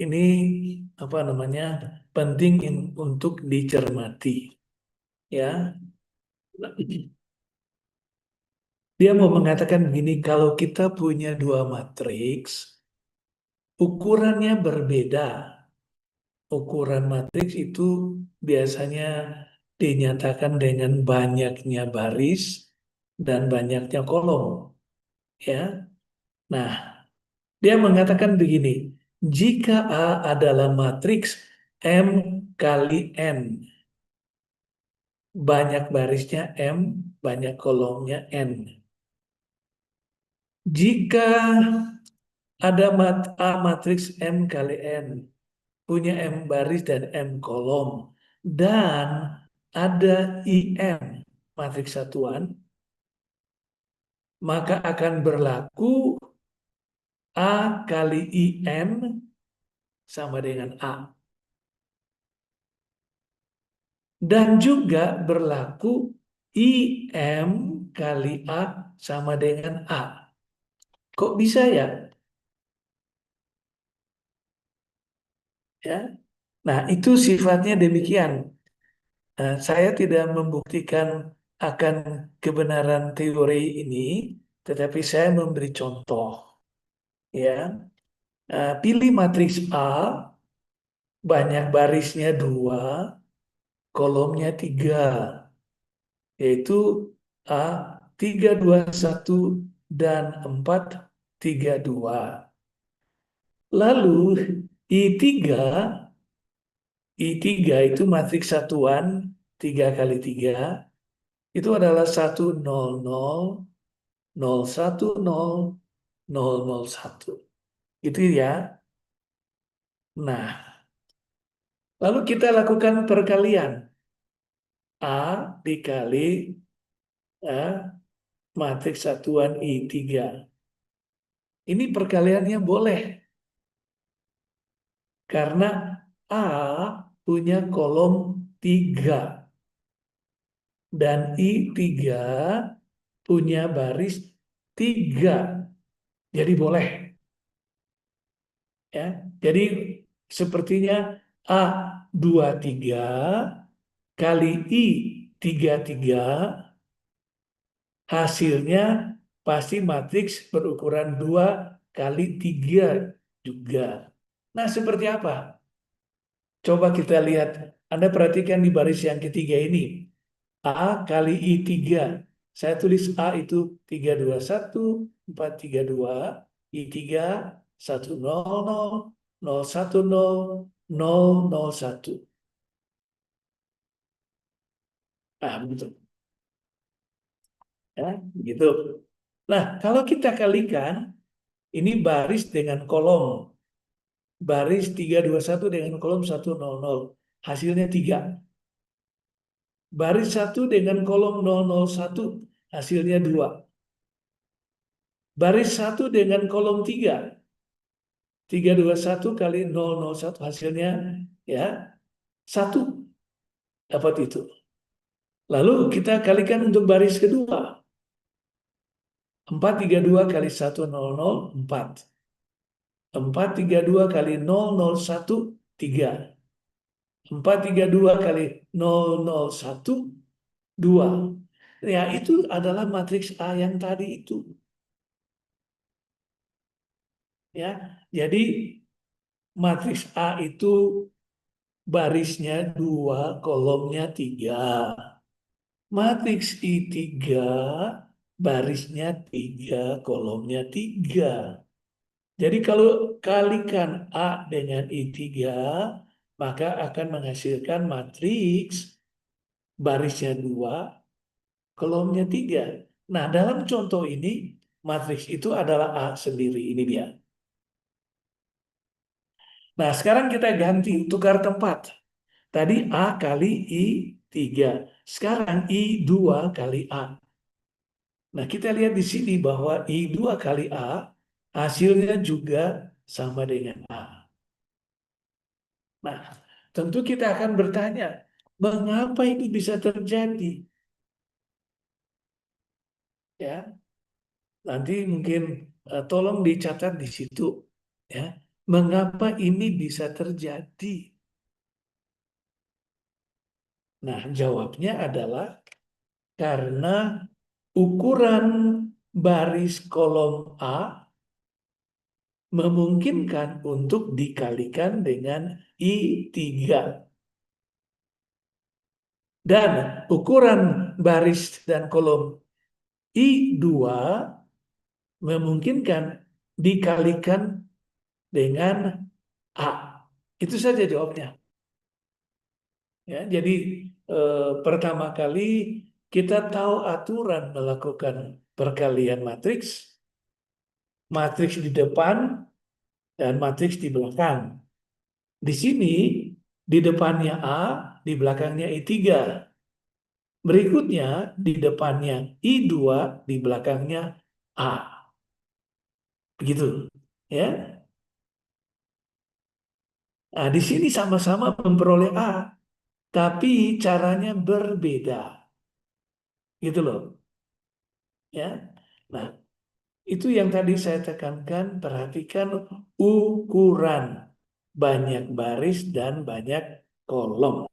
ini apa namanya penting untuk dicermati, ya. Dia mau mengatakan begini, kalau kita punya dua matriks, ukurannya berbeda. Ukuran matriks itu biasanya dinyatakan dengan banyaknya baris dan banyaknya kolom, ya. Nah, dia mengatakan begini, jika A adalah matriks M kali N, banyak barisnya M, banyak kolomnya N. Jika ada A matriks M kali N, punya M baris dan M kolom, dan ada IM, matriks satuan, maka akan berlaku A kali IN sama dengan A. Dan juga berlaku IM kali A sama dengan A. Kok bisa ya? Ya. Nah, itu sifatnya demikian. Saya tidak membuktikan akan kebenaran teori ini, tetapi saya memberi contoh. Ya, pilih matriks A, banyak barisnya 2, kolomnya 3, yaitu A 3, 2, 1 dan 4, 3, 2. Lalu I3, I3 itu matriks satuan 3 kali 3, itu adalah 1, 0, 0, 1, 0, 0, 1. Gitu ya. Nah, lalu kita lakukan perkalian. A dikali matriks satuan I3. Ini perkaliannya boleh. Karena A punya kolom 3. Dan I3 punya baris 3. Jadi boleh. Ya. Jadi sepertinya A 23 kali I 33 hasilnya pasti matriks berukuran 2 kali 3 juga. Nah, seperti apa? Coba kita lihat. Anda perhatikan di baris yang ketiga ini. A kali I3. Saya tulis A itu 3, 2, 1, 4, 3, 2. I3 1, 0, 0, 0, 1, 0, 0, 0, 1. Nah, begitu. Ya, begitu. Nah, kalau kita kalikan, ini baris dengan kolom. Baris 3, 2, 1 dengan kolom 1, 0, 0. Hasilnya 3. Baris 1 dengan kolom 0, 0, 1. Hasilnya 2. Baris 1 dengan kolom 3. 3, 2, 1 kali 0, 0, 1 hasilnya ya 1. Dapat itu. Lalu kita kalikan untuk baris kedua. 4, 3, 2 kali 1, 0, 0, 4. 4, 3, 2 kali 0, 0, 1, 3. 4, 3, 2 kali 0, 0, 1, 2. Ya, itu adalah matriks A yang tadi itu. Ya, jadi matriks A itu barisnya 2, kolomnya 3. Matriks I3 barisnya 3, kolomnya 3. Jadi kalau kalikan A dengan I3, maka akan menghasilkan matriks barisnya 2, kolomnya 3. Nah, dalam contoh ini, matriks itu adalah A sendiri. Ini dia. Nah, sekarang kita ganti, tukar tempat. Tadi A kali I3. Sekarang I2 kali A. Nah, kita lihat di sini bahwa I2 kali A hasilnya juga sama dengan A. Nah, tentu kita akan bertanya, mengapa itu bisa terjadi? Ya, nanti mungkin tolong dicatat di situ. Ya, Mengapa ini bisa terjadi? Nah, jawabnya adalah karena ukuran baris kolom A memungkinkan untuk dikalikan dengan I3. Dan ukuran baris dan kolom I2 memungkinkan dikalikan dengan A. Itu saja jawabnya. Ya, jadi pertama kali kita tahu aturan melakukan perkalian matriks, matriks di depan dan matriks di belakang. Di sini di depannya A, di belakangnya I3. Berikutnya di depannya I2, di belakangnya A. Begitu. Ya. Nah, di sini sama-sama memperoleh A, tapi caranya berbeda. Gitu loh. Ya. Nah, itu yang tadi saya tekankan, perhatikan ukuran banyak baris dan banyak kolom.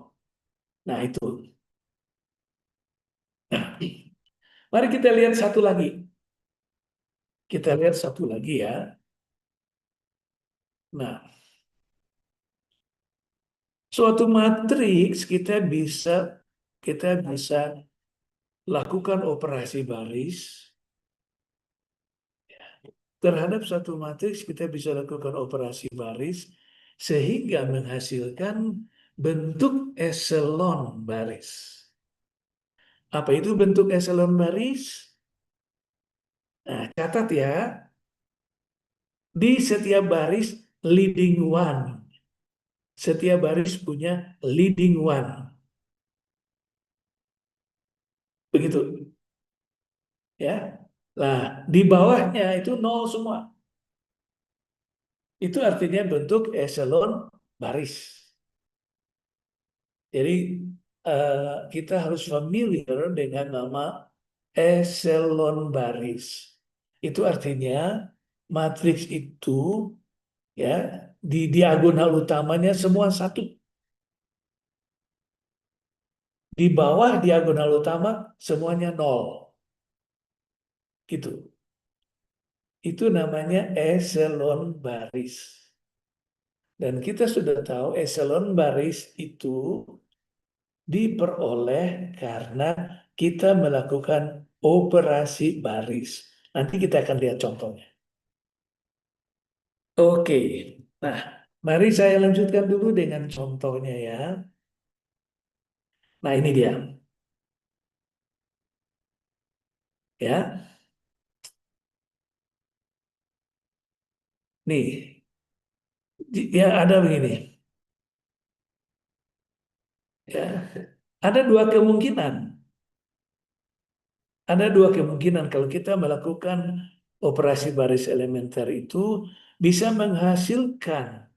Nah, itu. Nah, mari kita lihat satu lagi. Kita lihat satu lagi ya. Nah, suatu matriks kita bisa lakukan operasi baris terhadap satu matriks, kita bisa lakukan operasi baris sehingga menghasilkan bentuk eselon baris. Apa itu bentuk eselon baris? Nah, catat ya, di setiap baris leading one. Setiap baris punya leading one. Begitu. Ya. Nah, di bawahnya itu nol semua. Itu artinya bentuk eselon baris. Jadi kita harus familiar dengan nama eselon baris. Itu artinya matriks itu ya di diagonal utamanya semua satu. Di bawah diagonal utama semuanya nol. Gitu. Itu namanya eselon baris. Dan kita sudah tahu eselon baris itu diperoleh karena kita melakukan operasi baris. Nanti kita akan lihat contohnya. Oke, nah mari saya lanjutkan dulu dengan contohnya ya. Nah ini dia, ya. Nih, ya ada begini, ya. Ada dua kemungkinan. Ada dua kemungkinan kalau kita melakukan operasi baris elementer itu bisa menghasilkan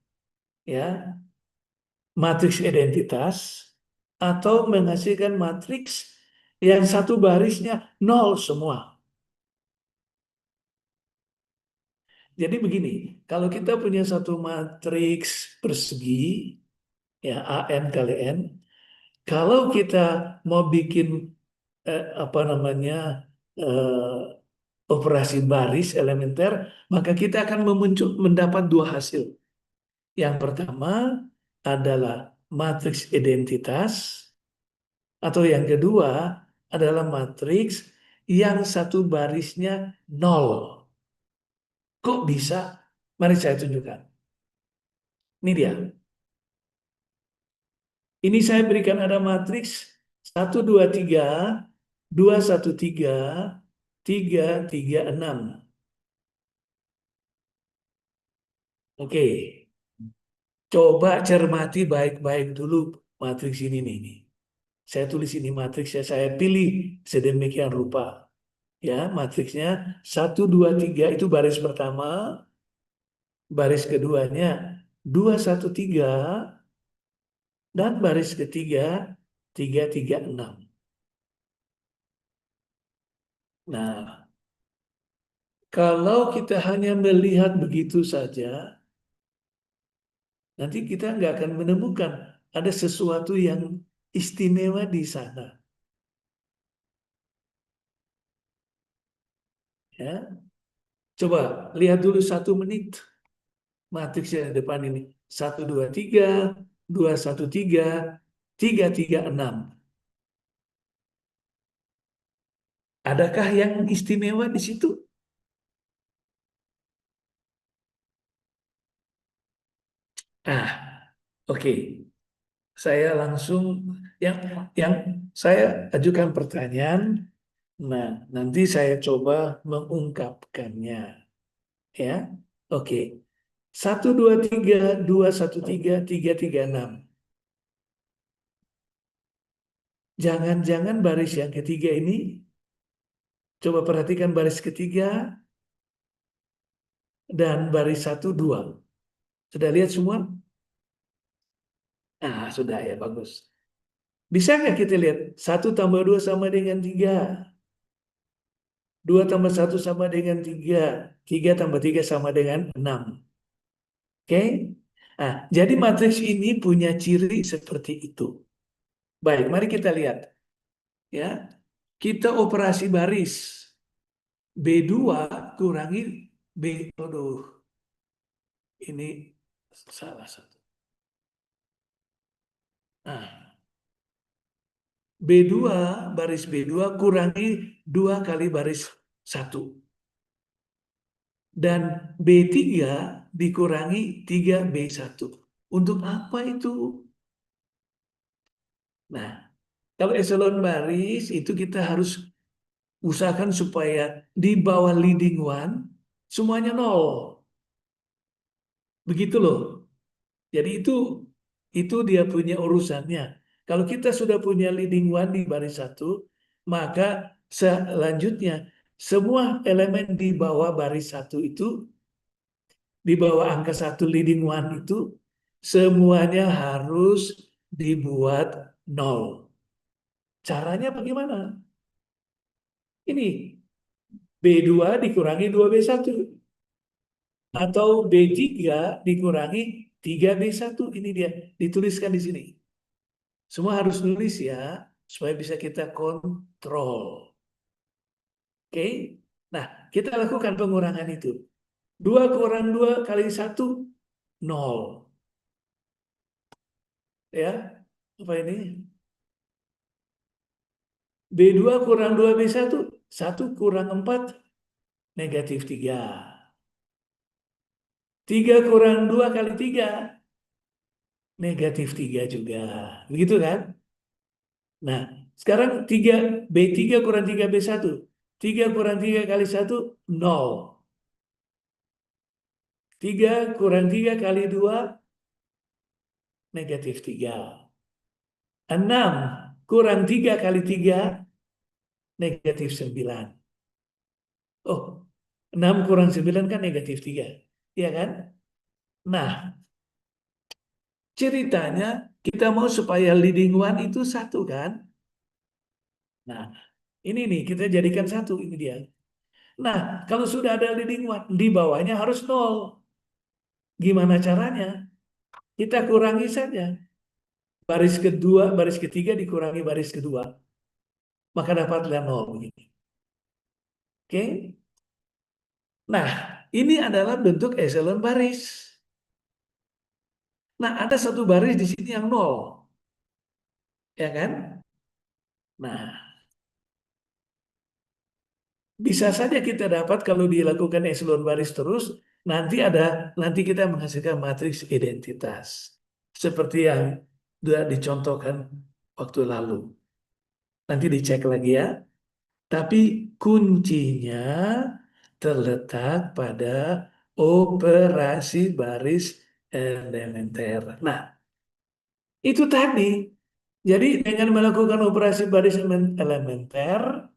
ya matriks identitas atau menghasilkan matriks yang satu barisnya nol semua. Jadi begini, kalau kita punya satu matriks persegi, ya AN kali N, kalau kita mau bikin apa namanya operasi baris elementer, maka kita akan mendapat dua hasil. Yang pertama adalah matriks identitas, atau yang kedua adalah matriks yang satu barisnya nol. Kok bisa? Mari saya tunjukkan. Ini dia. Ini saya berikan ada matriks 1, 2, 3, 2, 1, 3, 3, 3, 6. Oke, coba cermati baik-baik dulu matriks ini nih. Saya tulis ini matriksnya, saya pilih sedemikian rupa. Ya, matriksnya 1, 2, 3 itu baris pertama, baris keduanya 2, 1, 3, dan baris ketiga 3, 3, 6. Nah, kalau kita hanya melihat begitu saja, nanti kita nggak akan menemukan ada sesuatu yang istimewa di sana. Ya, coba lihat dulu 1 menit matriks yang di depan ini. 1, 2, 3, 2, 1, 3, 3, 3, 6. Adakah yang istimewa di situ? Ah, oke. Saya langsung yang yang saya ajukan pertanyaan. Nah, nanti saya coba mengungkapkannya, ya. Oke. 1, 2, 3, 2, 1, 3, 3, 3, 6. Jangan-jangan baris yang ketiga ini, coba perhatikan baris ketiga dan baris 1, 2. Sudah lihat semua? Ah, sudah ya, bagus. Bisa nggak kita lihat 1 tambah 2 sama dengan 3? 2 tambah 1 sama dengan 3. 3 tambah 3 sama dengan 6. Oke? Nah, jadi matriks ini punya ciri seperti itu. Baik, mari kita lihat. Ya, kita operasi baris. B2 kurangi B. Aduh, ini salah satu. Nah, B2, baris B2 kurangi 2 kali baris 1. Dan B3 dikurangi 3B1. Untuk apa itu? Nah, kalau eselon baris itu kita harus usahakan supaya di bawah leading one semuanya nol. Begitu loh. Jadi itu dia punya urusannya. Kalau kita sudah punya leading one di baris 1, maka selanjutnya semua elemen di bawah baris 1 itu, di bawah angka 1 leading one itu, semuanya harus dibuat nol. Caranya bagaimana? Ini B2 dikurangi 2B1 atau B3 dikurangi 3B1. Ini dia dituliskan di sini. Semua harus nulis ya, supaya bisa kita kontrol. Oke? Nah, kita lakukan pengurangan itu. 2 kurang 2 kali 1, 0. Ya, apa ini? B2 kurang 2B1, 1 kurang 4, -3. 3 kurang 2 kali 3, -3 juga. Begitu kan? Nah, sekarang B3 kurang 3B1. 3 kurang 3 kali 1, 0. 3 kurang 3 kali 2, -3. 6 kurang 3 kali 3, -9. Oh, 6 kurang 9 kan -3. Iya kan? Nah, ceritanya kita mau supaya leading one itu 1 kan? Nah, ini nih kita jadikan 1, ini dia. Nah, kalau sudah ada leading one, di bawahnya harus 0. Gimana caranya? Kita kurangi saja. Baris kedua, baris ketiga dikurangi baris kedua. Maka dapatlah 0 begini. Oke? Nah, ini adalah bentuk eselon baris. Nah, ada satu baris di sini yang 0. Ya kan? Nah, bisa saja kita dapat kalau dilakukan eselon baris terus, nanti kita menghasilkan matriks identitas. Seperti yang sudah dicontohkan waktu lalu. Nanti dicek lagi ya. Tapi kuncinya terletak pada operasi baris elementer. Nah, itu tadi. Jadi dengan melakukan operasi baris elementer,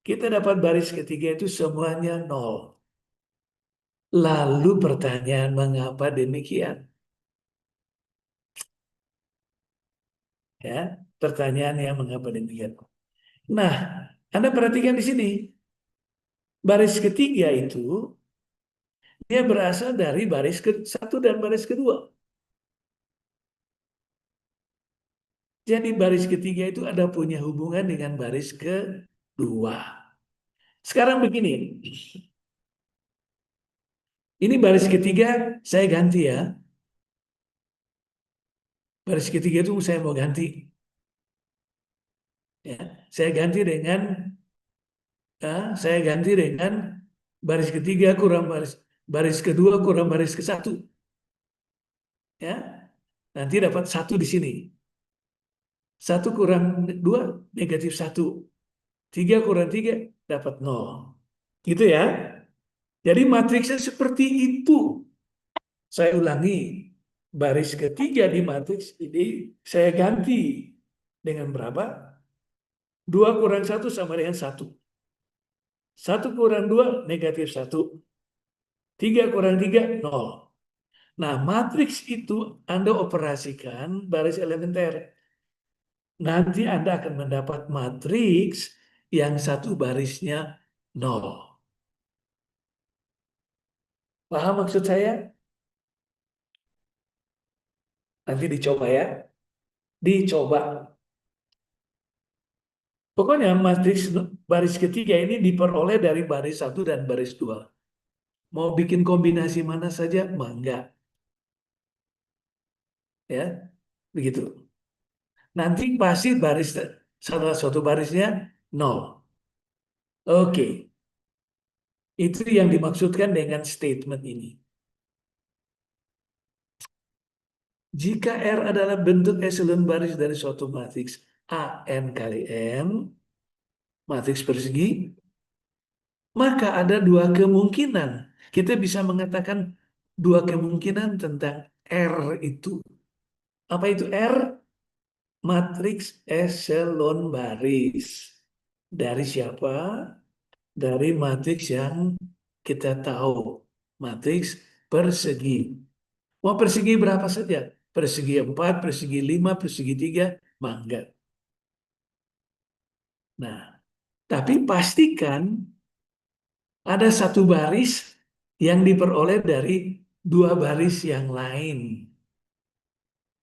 kita dapat baris ketiga itu semuanya nol. Lalu pertanyaan mengapa demikian? Ya, pertanyaan yang mengapa demikian. Nah, Anda perhatikan di sini. Baris ketiga itu dia berasal dari baris ke satu dan baris kedua. Jadi baris ketiga itu ada punya hubungan dengan baris kedua. Sekarang begini, ini baris ketiga saya ganti ya. Baris ketiga itu saya mau ganti. Ya, saya ganti dengan baris ketiga kurang baris kedua kurang baris ke satu. Ya, nanti dapat satu di sini. Satu kurang dua negatif satu. Tiga kurang tiga dapat nol. Gitu ya. Jadi matriksnya seperti itu. Saya ulangi. Baris ketiga di matriks ini saya ganti dengan berapa? Dua kurang satu sama dengan satu. Satu kurang dua negatif satu. Tiga kurang tiga nol. Nah, matriks itu Anda operasikan baris elementer. Nanti Anda akan mendapat matriks yang satu barisnya nol. Paham maksud saya? Nanti dicoba ya. Dicoba. Pokoknya matriks baris ketiga ini diperoleh dari baris satu dan baris dua. Mau bikin kombinasi mana saja, mangga. Ya, begitu. Nanti pasti baris salah satu barisnya nol. Oke, itu yang dimaksudkan dengan statement ini. Jika R adalah bentuk echelon baris dari suatu matriks A n kali n, matriks persegi, maka ada dua kemungkinan. Kita bisa mengatakan dua kemungkinan tentang R itu. Apa itu R? Matriks echelon baris. Dari siapa? Dari matriks yang kita tahu. Matriks persegi. Mau persegi berapa saja? Persegi 4, persegi 5, persegi 3, mangga. Nah, tapi pastikan ada satu baris yang diperoleh dari dua baris yang lain.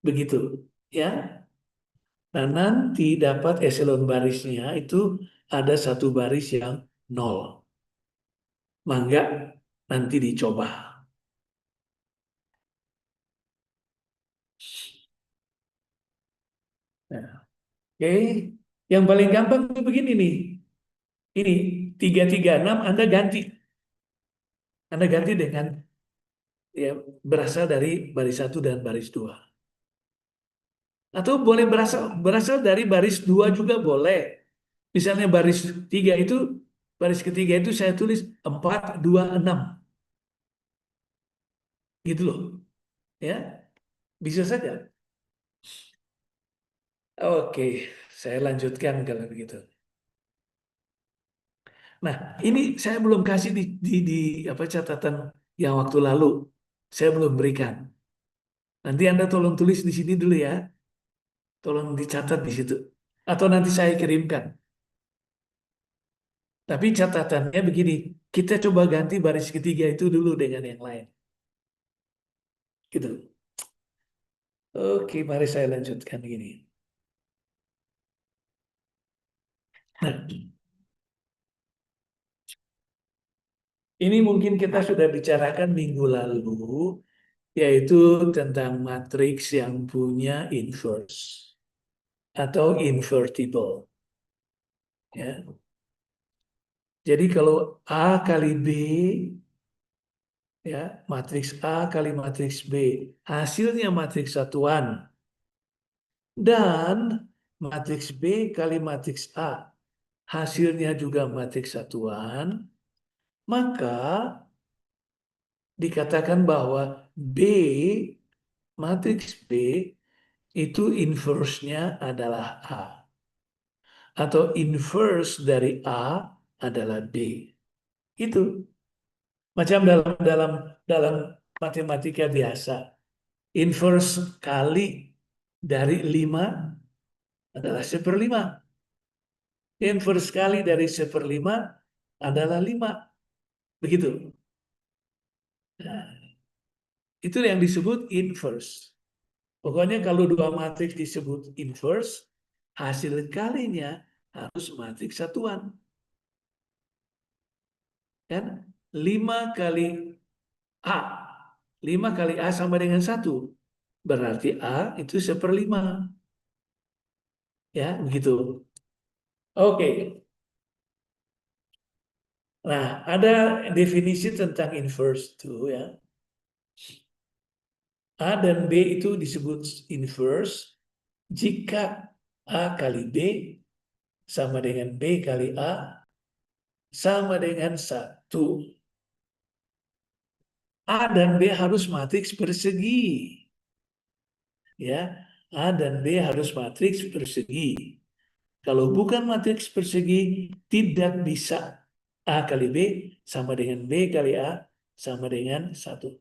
Begitu, ya. Nah, nanti dapat echelon barisnya itu ada satu baris yang nol. Mangga nanti dicoba. Nah, oke, yang paling gampang itu begini nih. Ini 336 Anda ganti. Anda ganti dengan ya berasal dari baris satu dan baris dua. Atau boleh berasal dari baris dua juga boleh. Misalnya baris tiga itu, baris ketiga itu saya tulis 426. Gitu loh. Ya, bisa saja. Oke, saya lanjutkan kalau begitu. Nah, ini saya belum kasih di apa catatan yang waktu lalu. Saya belum berikan. Nanti Anda tolong tulis di sini dulu ya. Tolong dicatat di situ. Atau nanti saya kirimkan. Tapi catatannya begini, kita coba ganti baris ketiga itu dulu dengan yang lain. Gitu. Oke, mari saya lanjutkan gini. Nah, ini mungkin kita sudah bicarakan minggu lalu, yaitu tentang matriks yang punya inverse atau invertible. Ya. Jadi kalau A kali B, ya, matriks A kali matriks B, hasilnya matriks satuan. Dan matriks B kali matriks A, hasilnya juga matriks satuan, maka dikatakan bahwa B, matriks B, itu inverse-nya adalah A. Atau inverse dari A adalah B. Itu macam dalam dalam matematika biasa. Inverse kali dari 5 adalah 1/5. Inverse kali dari 1/5 adalah 5. Begitu. Nah, itu yang disebut inverse. Pokoknya kalau dua matriks disebut inverse, hasil kalinya harus matriks satuan. Kan? 5 kali A. 5 kali A sama dengan 1. Berarti A itu 1/5. Ya, begitu. Oke. Nah, ada definisi tentang inverse itu ya. A dan B itu disebut inverse jika A kali B sama dengan B kali A sama dengan 1. A dan B harus matriks persegi. Ya, A dan B harus matriks persegi. Kalau bukan matriks persegi, tidak bisa A kali B sama dengan B kali A sama dengan 1.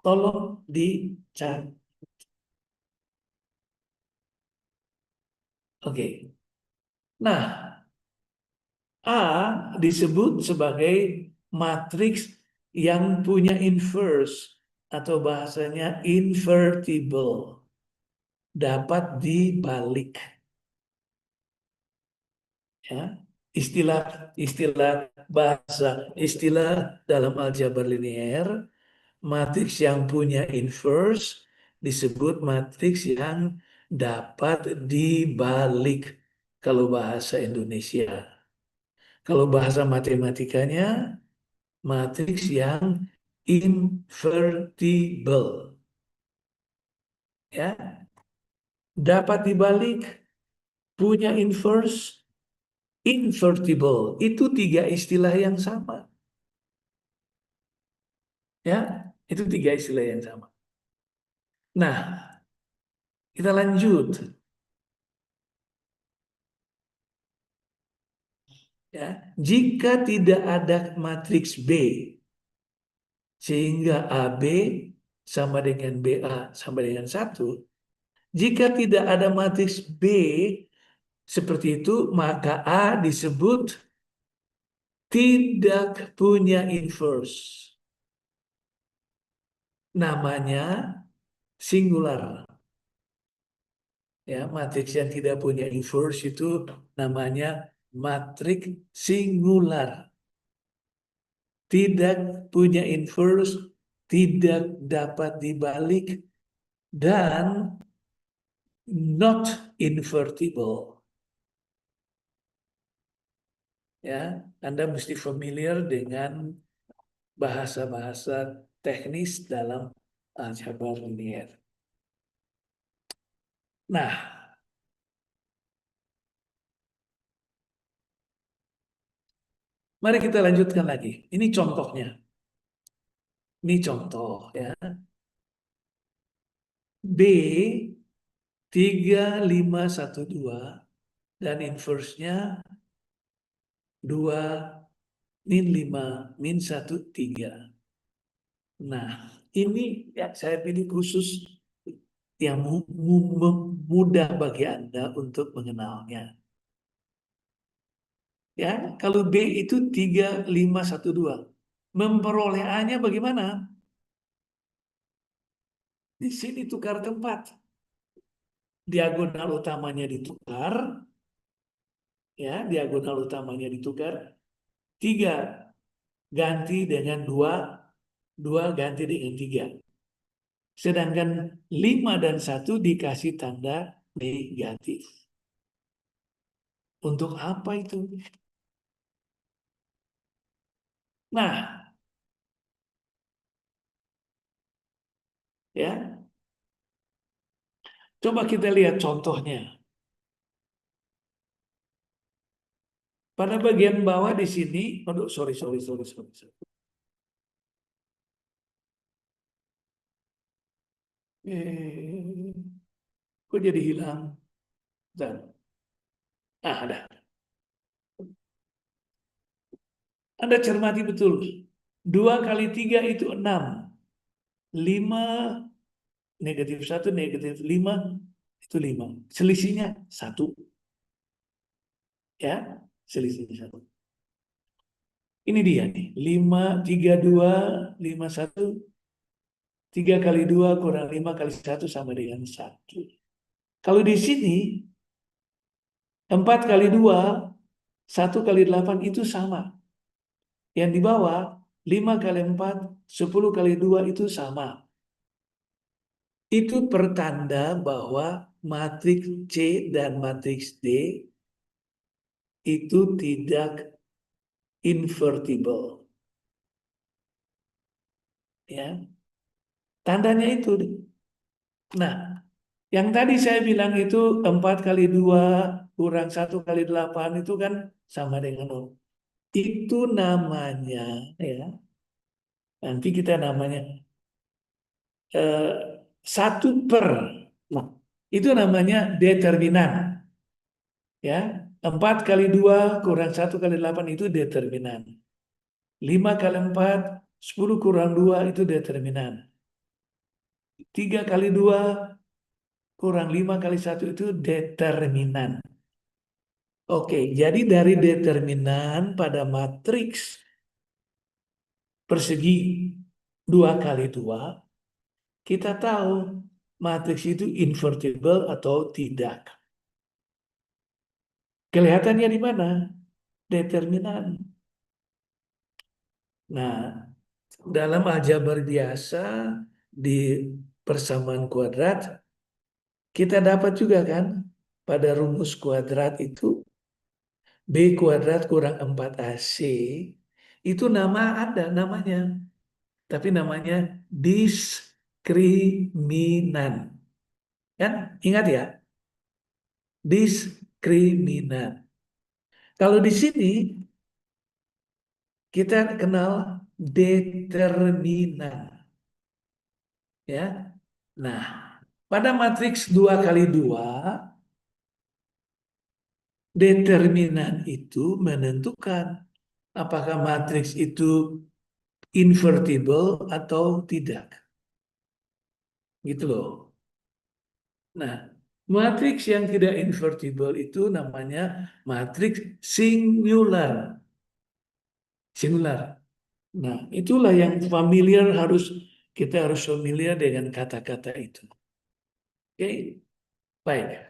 Tolong dicari. Oke. Nah, A disebut sebagai matriks yang punya inverse atau bahasanya invertible. Dapat dibalik. Ya. Istilah istilah dalam aljabar linear, matriks yang punya inverse disebut matriks yang dapat dibalik kalau bahasa Indonesia. Kalau bahasa matematikanya, matriks yang invertible. Ya, dapat dibalik, punya inverse, invertible. Itu tiga istilah yang sama. Ya, itu tiga istilah yang sama. Nah, kita lanjut. Ya, jika tidak ada matriks B, sehingga AB sama dengan BA sama dengan 1, jika tidak ada matriks B seperti itu, maka A disebut tidak punya inverse. Namanya singular. Ya, matriks yang tidak punya inverse itu namanya matriks singular. Tidak punya inverse, tidak dapat dibalik, dan not invertible. Ya, Anda mesti familiar dengan bahasa-bahasa teknis dalam aljabar linear. Nah, mari kita lanjutkan lagi. Ini contohnya. Ini contoh ya. B 3512 dan inverse-nya 2 min 5 min 1 3. Nah, ini yang saya pilih khusus yang mudah bagi Anda untuk mengenalnya. Ya, kalau B itu 3512. Memperoleh A-nya bagaimana? Di sini tukar tempat. Diagonal utamanya ditukar, ya, diagonal utamanya ditukar. 3 ganti dengan 2, 2 ganti dengan 3. Sedangkan 5 dan 1 dikasih tanda negatif. Untuk apa itu? Nah, ya, coba kita lihat contohnya. Pada bagian bawah di sini, aduh, sorry. Kok jadi hilang? Dan, ada. Anda cermati betul. 2 kali 3 itu 6. 5 negatif 1 negatif 5 itu 5. Selisihnya 1. Ya, selisihnya 1. Ini dia nih. 5, 3, 2, 5, 1, 3 kali 2 kurang 5 kali 1 sama dengan 1. Kalau di sini 4 kali 2, 1 kali 8 itu sama. Yang di bawah 5 kali 4, 10 kali 2 itu sama. Itu pertanda bahwa matriks C dan matriks D itu tidak invertible. Ya, tandanya itu. Nah, yang tadi saya bilang itu 4 kali 2 kurang 1 kali 8 itu kan sama dengan 0. Itu namanya, ya, nanti kita namanya eh, 1/. Nah, itu namanya determinan. Ya, 4 kali 2 kurang 1 kali 8 itu determinan. 5 kali 4, 10 kurang 2 itu determinan. 3 kali 2 kurang 5 kali 1 itu determinan. Oke, jadi dari determinan pada matriks persegi 2 kali 2, kita tahu matriks itu invertible atau tidak. Kelihatannya di mana? Determinan. Nah, dalam aljabar biasa di persamaan kuadrat, kita dapat juga kan pada rumus kuadrat itu B kuadrat kurang 4AC itu ada namanya. Tapi namanya diskriminan. Kan? Ingat ya, diskriminan. Kalau di sini kita kenal determinan. Ya. Nah, pada matriks 2 kali 2, determinan itu menentukan apakah matriks itu invertible atau tidak. Gitu loh. Nah, matriks yang tidak invertible itu namanya matriks singular. Singular. Nah, itulah yang familiar kita harus familiar dengan kata-kata itu. Oke, baik.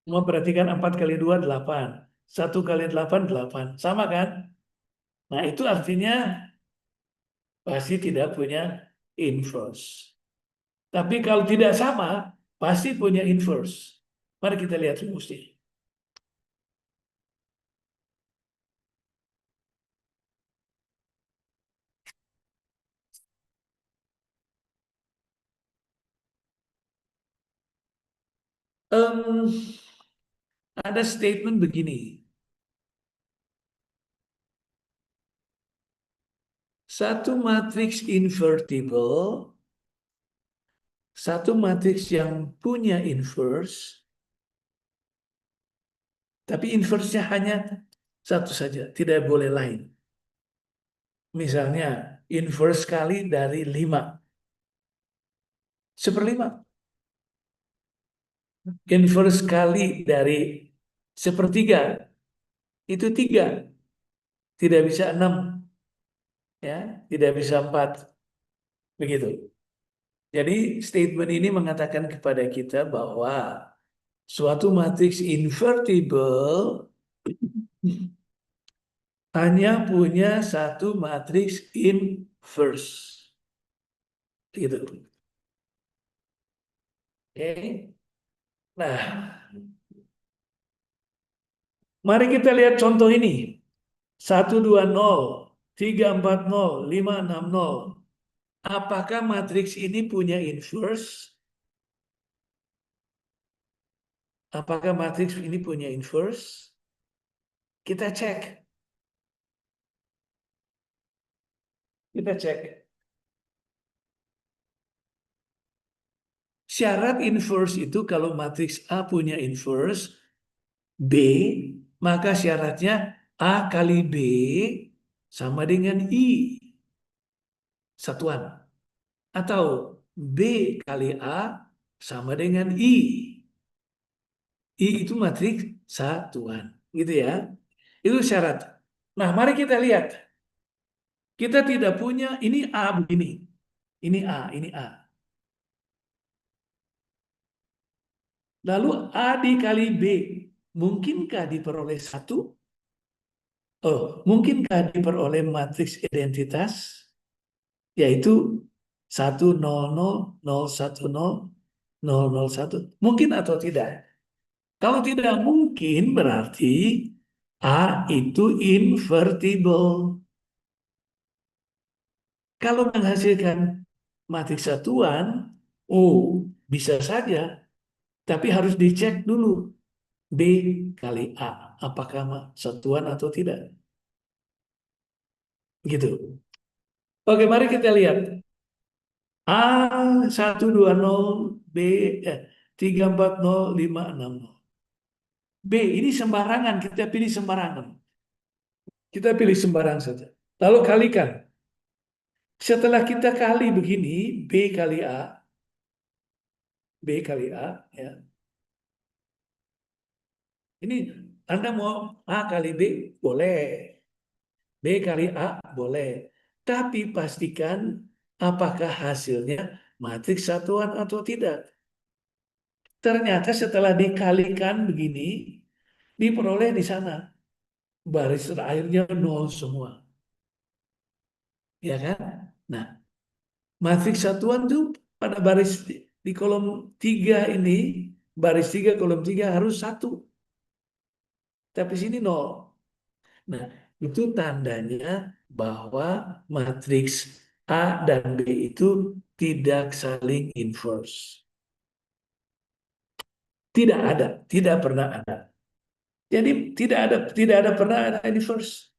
Mau perhatikan 4 kali 2 8. 1 kali 8 8. Sama kan? Nah, itu artinya pasti tidak punya inverse. Tapi kalau tidak sama, pasti punya inverse. Mari kita lihat rumusnya. Em, ada statement begini. Satu matriks invertible, satu matriks yang punya inverse, tapi inverse-nya hanya satu saja, tidak boleh lain. Misalnya, inverse kali dari 5. 1/5. Inverse kali dari 1/3. Itu 3. Tidak bisa 6. Ya, tidak bisa 4. Begitu. Jadi statement ini mengatakan kepada kita bahwa suatu matriks invertible hanya punya satu matriks inverse. Gitu. Oke. Nah, mari kita lihat contoh ini. 120, 340, 560. Apakah matriks ini punya inverse? Apakah matriks ini punya inverse? Kita cek. Kita cek. Syarat inverse itu kalau matriks A punya inverse B, maka syaratnya A kali B sama dengan I, satuan. Atau B kali A sama dengan I. I itu matriks satuan. Gitu ya. Itu syarat. Nah, mari kita lihat. Kita tidak punya, ini A begini. Ini A, ini A. Lalu A dikali B. Mungkinkah diperoleh satu? Oh, mungkinkah diperoleh matriks identitas? Yaitu 1 0 0 1 0 1. Mungkin atau tidak? Kalau tidak mungkin berarti A itu invertible. Kalau menghasilkan matriks satuan, oh bisa saja, tapi harus dicek dulu B kali A, apakah satuan atau tidak. Gitu. Oke, mari kita lihat. A120 B 340 560. B ini sembarangan, kita pilih sembarangan. Kita pilih sembarang saja. Lalu kalikan. Setelah kita kali begini, B kali A, ya. Ini Anda mau A kali B, boleh. B kali A, boleh. Tapi pastikan apakah hasilnya matriks satuan atau tidak. Ternyata setelah dikalikan begini, diperoleh di sana. Baris terakhirnya nol semua. Ya kan? Nah, matriks satuan itu pada baris di kolom 3 ini, baris 3 kolom 3 harus satu. Tapi sini nol. Nah, itu tandanya bahwa matriks A dan B itu tidak saling inverse. Tidak ada, tidak pernah ada. Jadi tidak ada pernah ada inverse.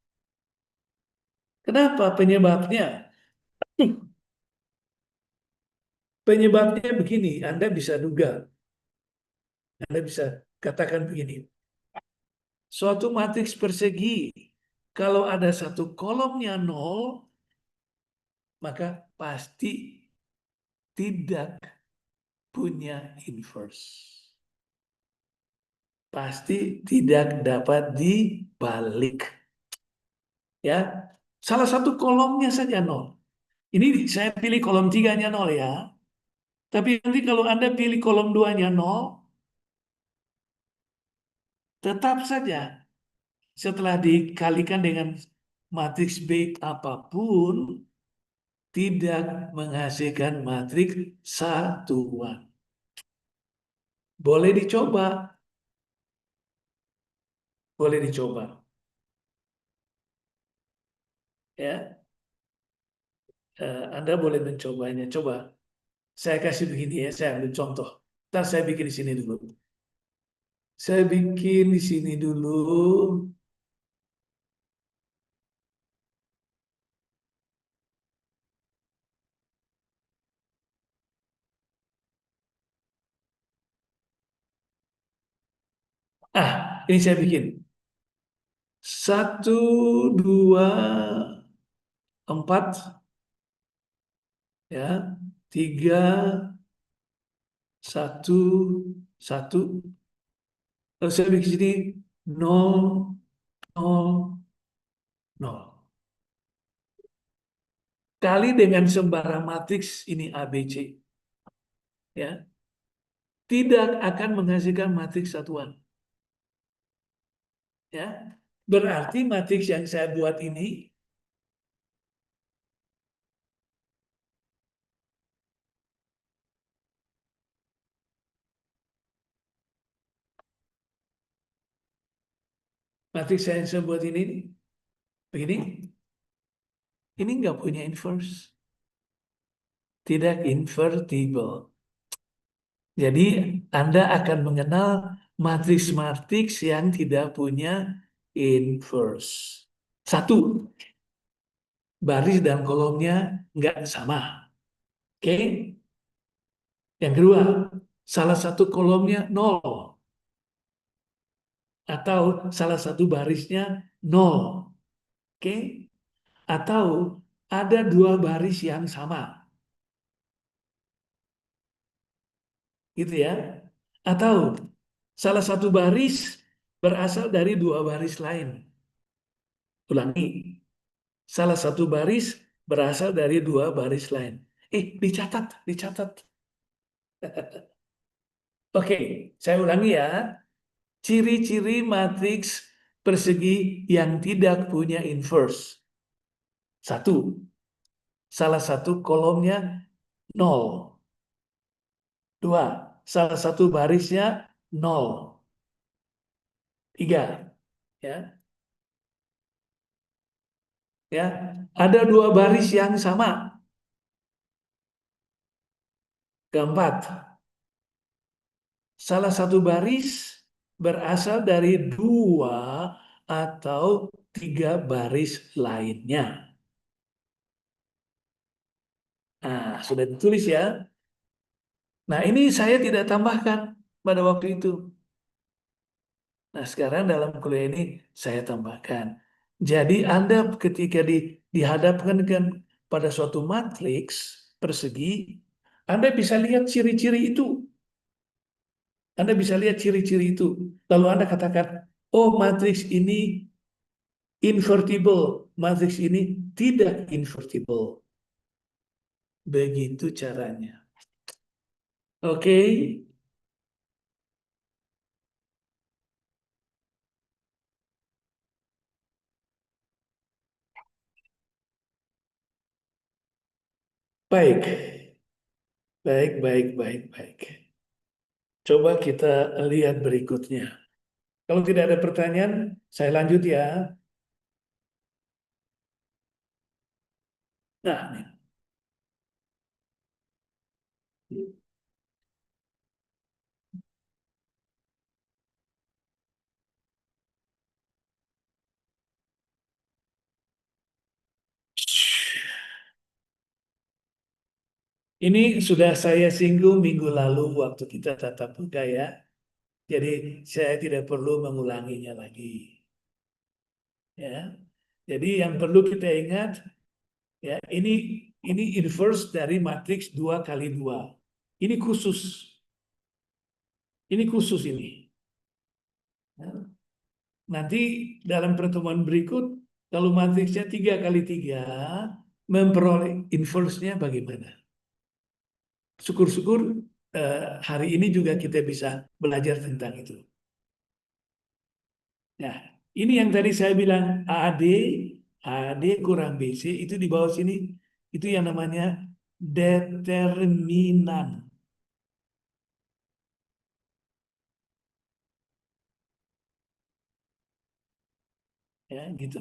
Kenapa penyebabnya? Penyebabnya begini, Anda bisa duga, Anda bisa katakan begini. Suatu matriks persegi, kalau ada satu kolomnya nol, maka pasti tidak punya inverse. Pasti tidak dapat dibalik. Ya, salah satu kolomnya saja nol. Ini saya pilih kolom 3-nya nol ya. Tapi nanti kalau Anda pilih kolom 2-nya nol, tetap saja setelah dikalikan dengan matriks B apapun, tidak menghasilkan matriks satuan. Boleh dicoba, boleh dicoba. Ya, Anda boleh mencobanya. Coba, saya kasih begini ya, saya ambil contoh. Ntar saya bikin di sini dulu. Saya bikin di sini dulu. Ini saya bikin. 1 2 4, ya, 3 1 1. Lalu saya bikin sini 0 0 0. Kali dengan sembarang matriks ini ABC, ya, tidak akan menghasilkan matriks satuan. Ya, berarti matriks yang saya buat ini matriks yang saya buat ini begini, ini nggak punya inverse, tidak invertible. Jadi Anda akan mengenal matriks-matriks yang tidak punya inverse. Satu, baris dan kolomnya nggak sama. Oke? Yang kedua, salah satu kolomnya nol. Atau salah satu barisnya nol. Oke? Atau ada dua baris yang sama. Gitu ya. Atau salah satu baris berasal dari dua baris lain. Ulangi. Salah satu baris berasal dari dua baris lain. Dicatat, dicatat. Oke, saya ulangi ya. Ciri-ciri matriks persegi yang tidak punya inverse. Satu, salah satu kolomnya nol. Dua, salah satu barisnya nol. Tiga, ya, ya, ada dua baris yang sama. Keempat, salah satu baris berasal dari dua atau tiga baris lainnya. Nah, sudah ditulis ya. Nah, ini saya tidak tambahkan pada waktu itu. Nah, sekarang dalam kuliah ini saya tambahkan. Jadi Anda ketika dihadapkan kan pada suatu matriks persegi, Anda bisa lihat ciri-ciri itu. Anda bisa lihat ciri-ciri itu. Lalu Anda katakan, oh matriks ini invertible, matriks ini tidak invertible. Begitu caranya. Oke, baik. Baik, baik, baik, baik. Coba kita lihat berikutnya. Kalau tidak ada pertanyaan, saya lanjut ya. Nah, ini sudah saya singgung minggu lalu waktu kita tatap muka ya. Jadi saya tidak perlu mengulanginya lagi. Ya. Jadi yang perlu kita ingat ya ini inverse dari matriks 2 kali 2. Ini khusus. Ini khusus ini. Ya. Nanti dalam pertemuan berikut kalau matriksnya 3 kali 3 memperoleh inverse-nya bagaimana? Syukur-syukur hari ini juga kita bisa belajar tentang itu. Nah, ini yang tadi saya bilang AD kurang BC itu di bawah sini itu yang namanya determinan. Ya, gitu.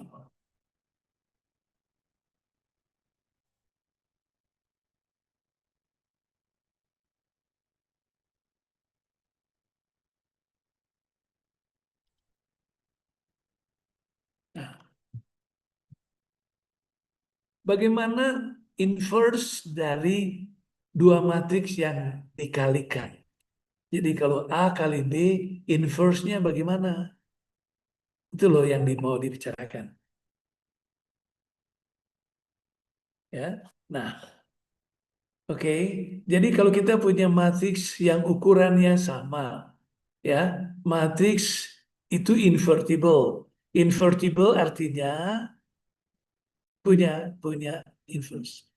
Nah, bagaimana inverse dari dua matriks yang dikalikan? Jadi kalau A kali B, inverse-nya bagaimana? Itu loh yang mau dibicarakan. Ya. Nah, oke. Jadi kalau kita punya matriks yang ukurannya sama, ya, matriks itu invertible. Invertible artinya punya punya inverse.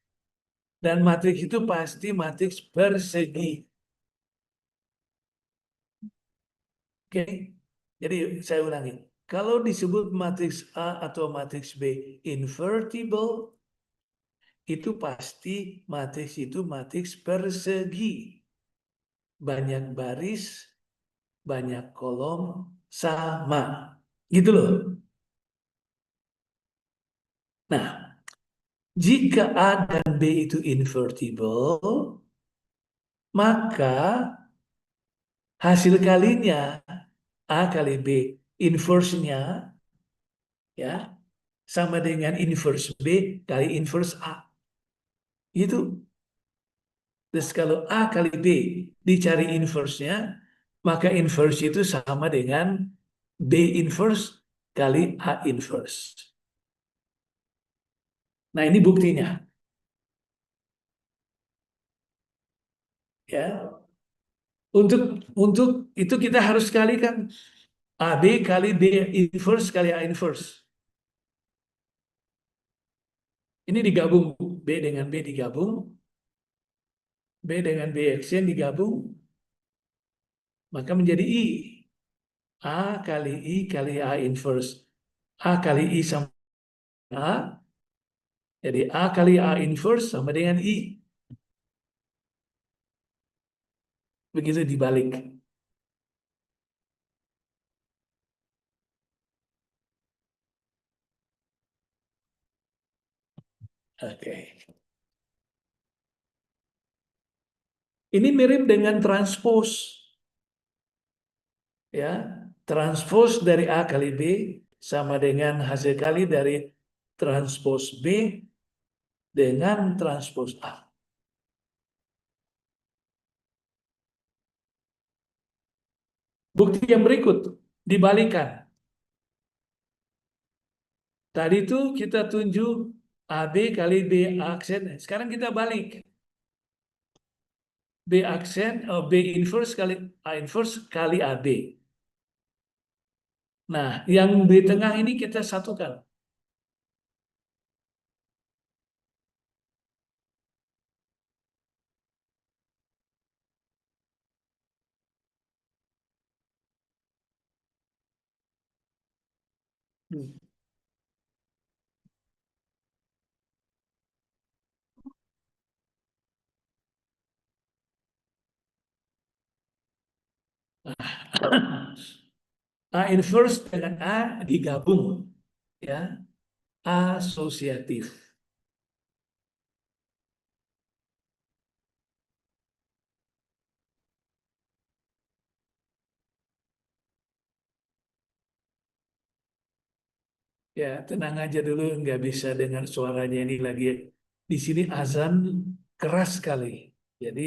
Dan matriks itu pasti matriks persegi. Oke. Jadi saya ulangi. Kalau disebut matriks A atau matriks B invertible, itu pasti matriks itu matriks persegi. Banyak baris, banyak kolom, sama. Gitu loh. Nah, jika A dan B itu invertible, maka hasil kalinya A kali B inverse-nya ya sama dengan inverse B kali inverse A. Itu. Terus kalau A kali B dicari inverse-nya, maka inverse itu sama dengan B inverse kali A inverse. Nah, ini buktinya. Ya. Untuk itu kita harus kalikan AB kali B inverse kali A inverse. Ini digabung, B dengan B digabung, B dengan B action digabung, maka menjadi I. A kali I kali A inverse. A kali I sama A, jadi A kali A inverse sama dengan I. Begitu dibalik. Oke. Ini mirip dengan transpose. Ya, transpose dari A kali B sama dengan hasil kali dari transpose B dengan transpose A. Bukti yang berikut dibalikan. Tadi itu kita tunjuk AB kali B aksen. Sekarang kita balik. B aksen, B inverse kali A inverse kali AB. Nah, yang B tengah ini kita satukan. A inverse dengan A digabung, ya, asosiatif. Ya, tenang aja dulu, nggak bisa dengar suaranya ini lagi. Di sini azan keras sekali. Jadi,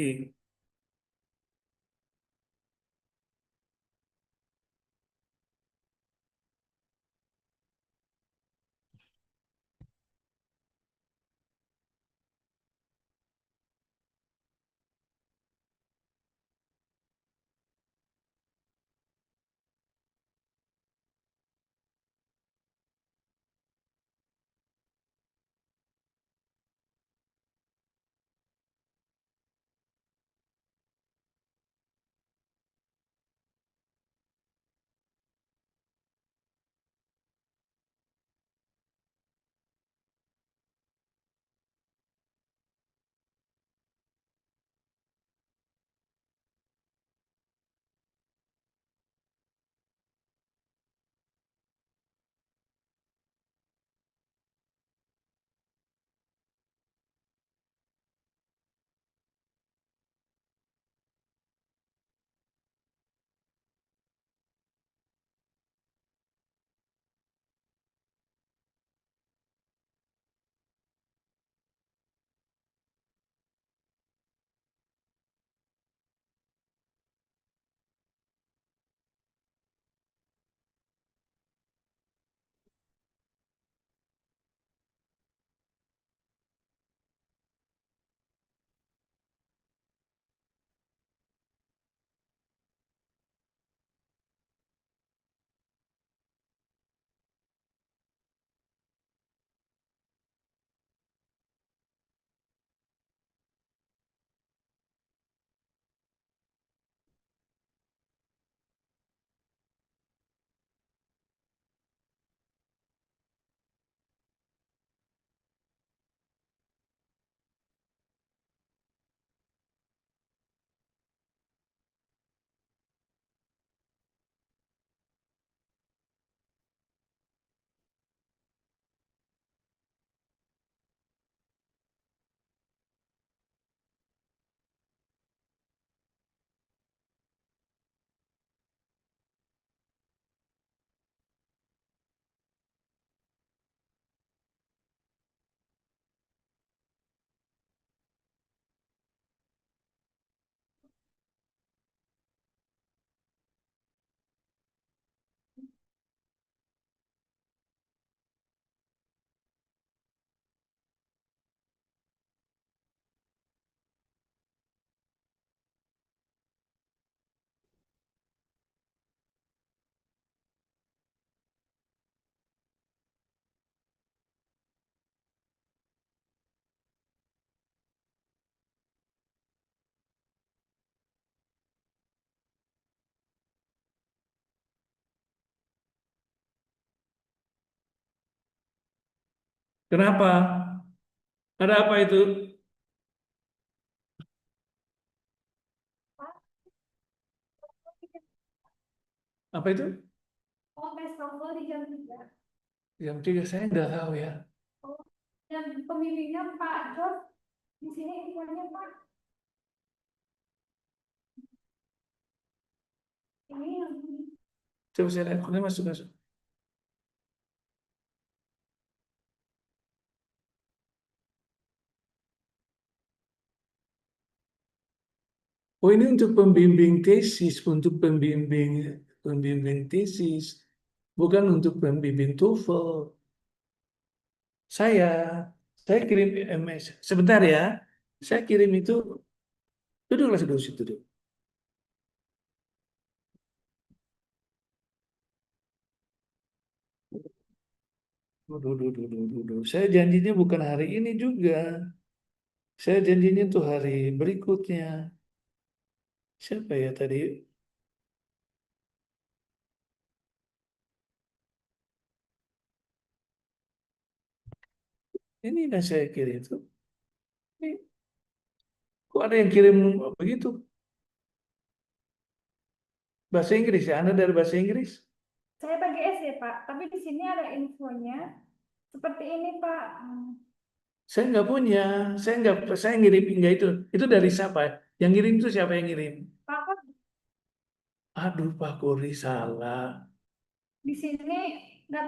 Kenapa? Ada apa itu? Apa itu? Oh, tes TOEFL di jam 3. Jam 3 saya nggak tahu ya. Oh, dan pembimbingnya Pak Jod, di sini infonya Pak. Ini yang Coba saya lihat. Ini masuk masuk. Oh ini untuk pembimbing tesis, untuk pembimbing tesis, bukan untuk pembimbing TOEFL. Saya, saya kirim MS. Sebentar ya, saya kirim itu. Duduklah duduk situ duduk. Duduk, duduk, duduk, duduk. Saya janjinya bukan hari ini juga. Saya janjinya tuh hari berikutnya. Siapa ya tadi? Ini yang saya kirim itu. Ini, kok ada yang kirim begitu? Bahasa Inggris ya? Anda dari bahasa Inggris? saya pakai S ya Pak, tapi di sini ada infonya seperti ini Pak. Saya nggak punya. Saya ngirim nggak itu. Itu dari siapa? Yang ngirim itu siapa yang ngirim? Pak kok Aduh, Pak Kori salah. di sini nggak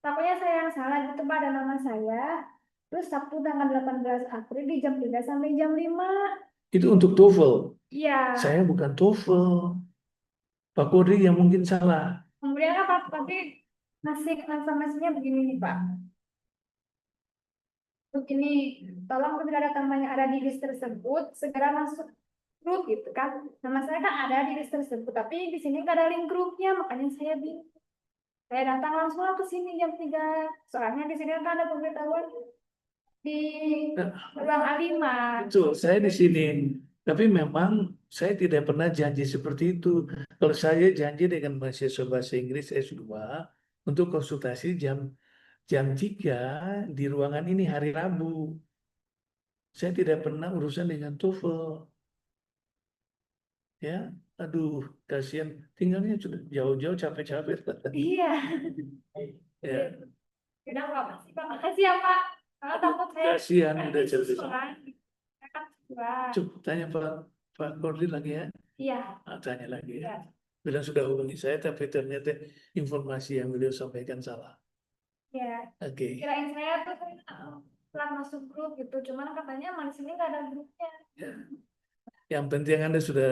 takutnya saya yang salah gitu Pak, ada nama saya. Terus Sabtu tanggal 18 April di jam 3 sampai jam 5. Itu untuk TOEFL. Iya. Saya bukan TOEFL. Pak Kori yang mungkin salah. Kemudian apa? Tapi ngasih informasinya begini nih Pak. Begini, tolong ketika ada teman yang ada di list tersebut segera masuk grup gitu kan. Nama saya kan ada di list tersebut, tapi di sini nggak ada link grupnya, makanya saya bingung. Saya datang langsung lah ke sini jam 3. Soalnya di sini kan ada pemberitahuan di ruang A5. Betul, saya di sini. Tapi memang saya tidak pernah janji seperti itu. Kalau saya janji dengan mahasiswa bahasa Inggris S2 untuk konsultasi jam 3 di ruangan ini hari Rabu. Saya tidak pernah urusan dengan TOEFL. Ya, aduh, kasihan. Tinggalnya sudah jauh-jauh capek-capek. Iya. Ya, Udah nggak makasih Pak, makasih ya Pak. Kalau takut saya kasihan udah capek. susulan, saya kan susulan. Coba tanya Pak Kordi lagi ya. Iya. Tanya lagi ya. Iya. Bilang sudah hubungi saya, tapi ternyata informasi yang beliau sampaikan salah. Ya, Oke. kirain saya tuh setelah masuk grup gitu, cuman katanya malah sini nggak ada grupnya. Ya. Yang penting Anda sudah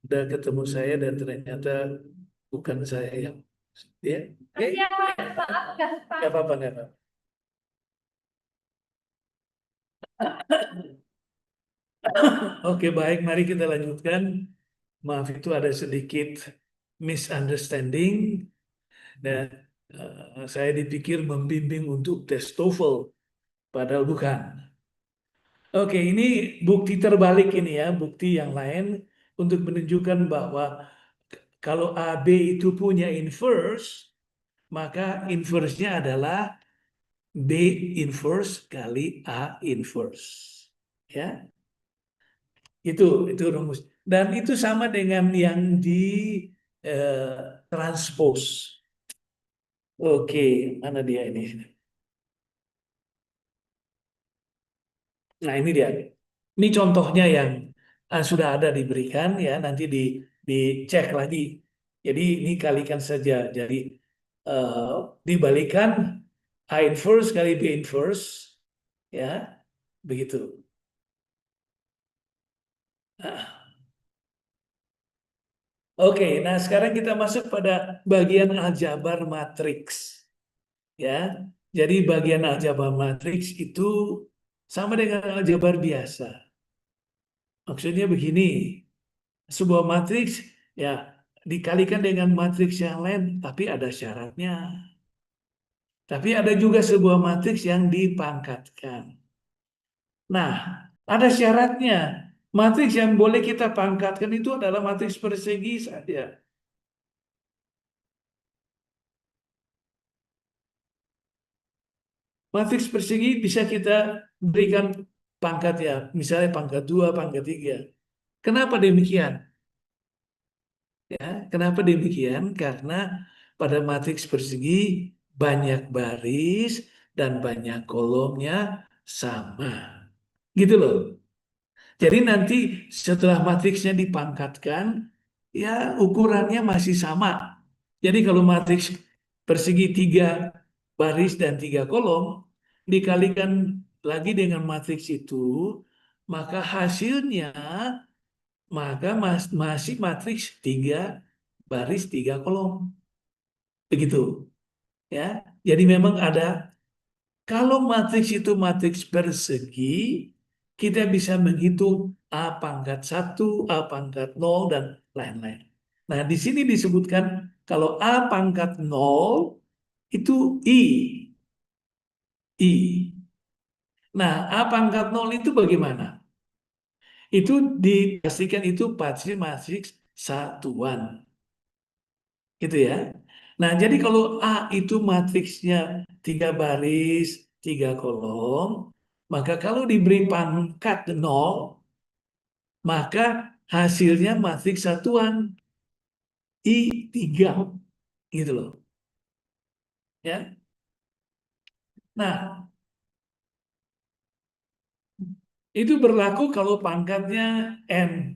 ketemu saya dan ternyata bukan saya yang ya. Oke. Kasih ya Pak, maaf nggak suka. Nggak apa-apa, nggak apa-apa. Oke, baik. Mari kita lanjutkan. Maaf itu ada sedikit misunderstanding dan saya dipikir membimbing untuk tes TOEFL, padahal bukan. Oke, ini bukti terbalik ini ya, bukti yang lain untuk menunjukkan bahwa kalau AB itu punya inverse, maka inverse-nya adalah B inverse kali A inverse. Ya, itu rumus. Dan itu sama dengan yang di transpose. Oke, mana dia ini? Nah, ini dia. Ini contohnya yang sudah ada diberikan ya, nanti dicek lagi. Jadi ini kalikan saja. Jadi eh, dibalikan A inverse kali B inverse ya, begitu. Nah, oke, nah sekarang kita masuk pada bagian aljabar matriks ya. Jadi bagian aljabar matriks itu sama dengan aljabar biasa. Maksudnya begini, sebuah matriks ya dikalikan dengan matriks yang lain, tapi ada syaratnya. Tapi ada juga sebuah matriks yang dipangkatkan. Nah, ada syaratnya. Matriks yang boleh kita pangkatkan itu adalah matriks persegi saja. Matriks persegi bisa kita berikan pangkat ya, misalnya pangkat 2, pangkat 3. Kenapa demikian? Ya, kenapa demikian? Karena pada matriks persegi banyak baris dan banyak kolomnya sama. Gitu loh. Jadi nanti setelah matriksnya dipangkatkan, ya ukurannya masih sama. Jadi kalau matriks persegi 3 baris dan 3 kolom, dikalikan lagi dengan matriks itu, maka hasilnya masih matriks 3 baris 3 kolom. Begitu. Ya. Jadi memang ada, kalau matriks itu matriks persegi, kita bisa menghitung A pangkat 1, A pangkat 0, dan lain-lain. Nah, di sini disebutkan kalau A pangkat 0 itu I. I. Nah, A pangkat 0 itu bagaimana? Itu dipastikan itu pasti matriks satuan. Gitu ya. Nah, jadi kalau A itu matriksnya 3 baris, 3 kolom, maka kalau diberi pangkat 0, maka hasilnya matriks satuan I3. Gitu loh. Ya. Nah, itu berlaku kalau pangkatnya N